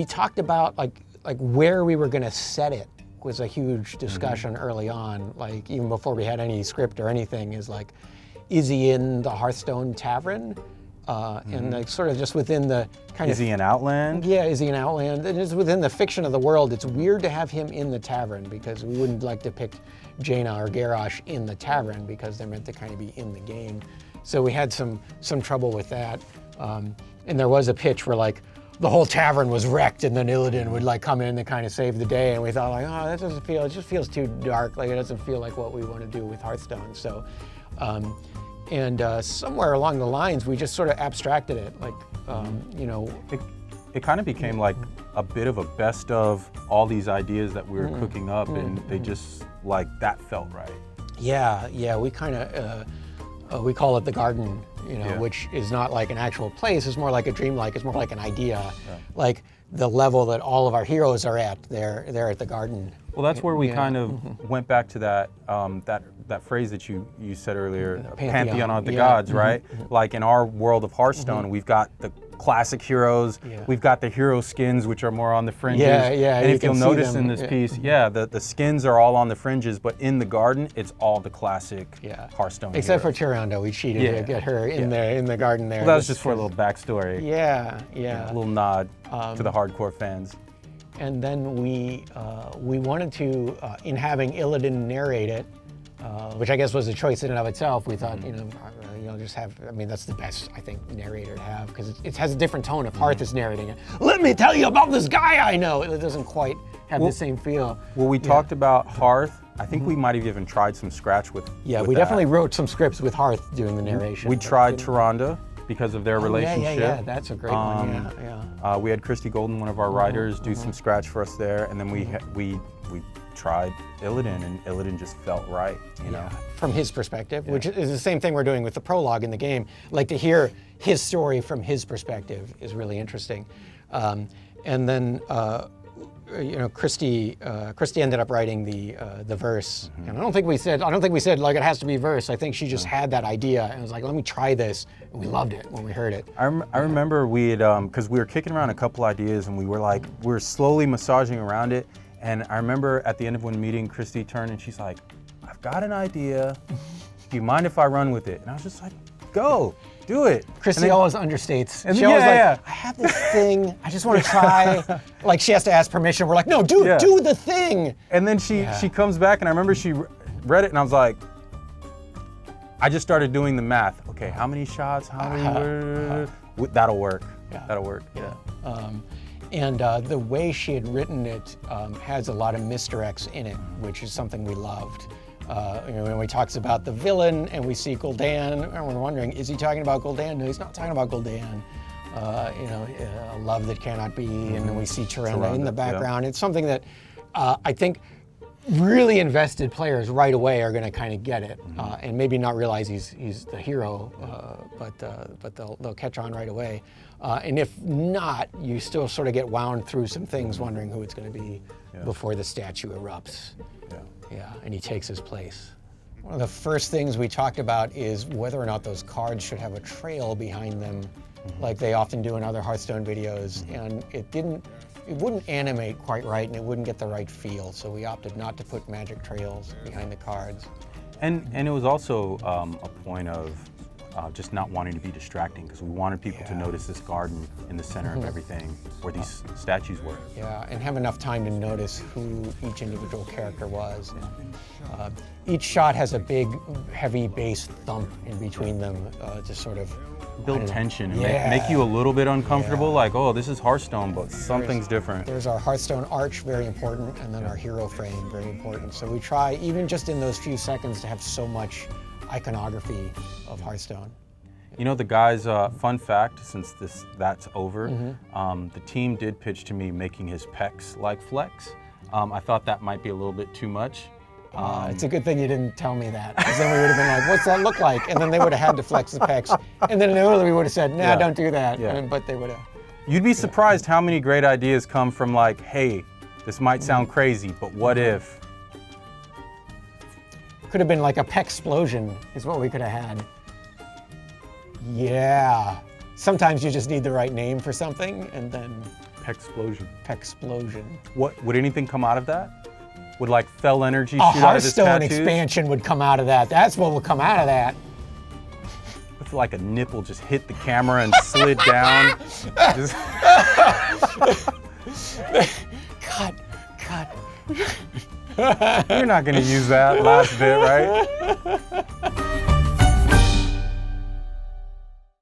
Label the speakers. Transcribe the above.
Speaker 1: we talked about like where we were going to set it was a huge discussion early on, like even before we had any script or anything, is like, is he in the Hearthstone Tavern? And like sort of just within the kind of...
Speaker 2: Is he in Outland?
Speaker 1: Yeah, is he in Outland? And it's within the fiction of the world. It's weird to have him in the tavern because we wouldn't like depict Jaina or Garrosh in the tavern because they're meant to kind of be in the game. So we had some trouble with that. And there was a pitch where like the whole tavern was wrecked and then Illidan would like come in and kind of save the day. And we thought like, oh, that doesn't feel, it just feels too dark. Like it doesn't feel like what we want to do with Hearthstone. So, somewhere along the lines, we just sort of abstracted it. Like, you know.
Speaker 2: It kind of became like a bit of a best of all these ideas that we were cooking up and they just, like, that felt right.
Speaker 1: Yeah, we kind of, we call it the garden, you know, which is not like an actual place. It's more like a dreamlike. It's more like an idea, like the level that all of our heroes are at. They're at the garden.
Speaker 2: Well, that's where we kind of went back to that that phrase that you said earlier, pantheon of the gods, right? Like in our world of Hearthstone, we've got the classic heroes, we've got the hero skins, which are more on the fringes. And if you'll notice in this piece, the skins are all on the fringes, but in the garden, it's all the classic Hearthstone
Speaker 1: Except
Speaker 2: heroes.
Speaker 1: for Tyrande, we cheated to get her in the garden there.
Speaker 2: Well, that was just for a little backstory.
Speaker 1: A
Speaker 2: little nod to the hardcore fans.
Speaker 1: And then we wanted to, in having Illidan narrate it, which I guess was a choice in and of itself, we thought, you know, just have, I mean, that's the best, I think, narrator to have, because it has a different tone if Hearth is narrating it. Let me tell you about this guy I know. It doesn't quite have the same feel.
Speaker 2: Well, we talked about Hearth. I think we might have even tried some scratch with
Speaker 1: we definitely wrote some scripts with Hearth doing the narration.
Speaker 2: We tried Tyrande because of their relationship.
Speaker 1: Yeah, that's a great one,
Speaker 2: we had Christy Gul'dan, one of our writers, do some scratch for us there, and then we tried Illidan, and Illidan just felt right, you know.
Speaker 1: From his perspective, which is the same thing we're doing with the prologue in the game. Like to hear his story from his perspective is really interesting. And then, you know, Christy ended up writing the verse, and I don't think we said like it has to be verse. I think she just had that idea and was like, let me try this, and we loved it when we heard it.
Speaker 2: I remember we had because we were kicking around a couple ideas, and we were slowly massaging around it. And I remember at the end of one meeting, Christy turned and she's like, I've got an idea. Do you mind if I run with it? And I was just like, go, do it.
Speaker 1: Christy always understates. And she always I have this thing, I just want to try. Like she has to ask permission. We're like, no, do the thing.
Speaker 2: And then she comes back, and I remember she read it, and I was like, I just started doing the math. Okay, how many shots, how many, that'll work, that'll work.
Speaker 1: And the way she had written it has a lot of misdirects in it, which is something we loved. You know, when he talks about the villain and we see Gul'dan, and we're wondering, is he talking about Gul'dan? No, he's not talking about Gul'dan. You know, a love that cannot be, and then we see Tyrande in the background. It's something that I think really invested players right away are going to kind of get it, and maybe not realize he's the hero, but they'll catch on right away. And if not, you still sort of get wound through some things, wondering who it's going to be before the statue erupts. And he takes his place. One of the first things we talked about is whether or not those cards should have a trail behind them, like they often do in other Hearthstone videos, and it wouldn't animate quite right, and it wouldn't get the right feel, so we opted not to put magic trails behind the cards.
Speaker 2: And it was also a point of just not wanting to be distracting, because we wanted people to notice this garden in the center of everything where these statues were.
Speaker 1: And have enough time to notice who each individual character was. Each shot has a big, heavy bass thump in between them to sort of
Speaker 2: build tension and make you a little bit uncomfortable, like, oh, this is Hearthstone, but something's different.
Speaker 1: There's our Hearthstone arch, very important, and then our hero frame, very important. So we try, even just in those few seconds, to have so much iconography of Hearthstone.
Speaker 2: You know, the guys, fun fact, since that's over, the team did pitch to me making his pecs like flex. I thought that might be a little bit too much.
Speaker 1: It's a good thing you didn't tell me that, because then we would have been like, what's that look like? And then they would have had to flex the pecs. And then inevitably we would have said, nah, don't do that. But they would have.
Speaker 2: You'd be surprised how many great ideas come from like, hey, this might sound crazy, but what if?
Speaker 1: Could have been like a pec explosion is what we could have had. Yeah. Sometimes you just need the right name for something, and then
Speaker 2: Explosion.
Speaker 1: Explosion.
Speaker 2: What would anything come out of that? Would like fell energy
Speaker 1: A
Speaker 2: shoot out of his
Speaker 1: Hearthstone
Speaker 2: tattoos?
Speaker 1: expansion would come out of that. That's what would come out of that.
Speaker 2: If like a nipple just hit the camera and slid down. Just-
Speaker 1: Cut.
Speaker 2: You're not gonna use that last bit, right?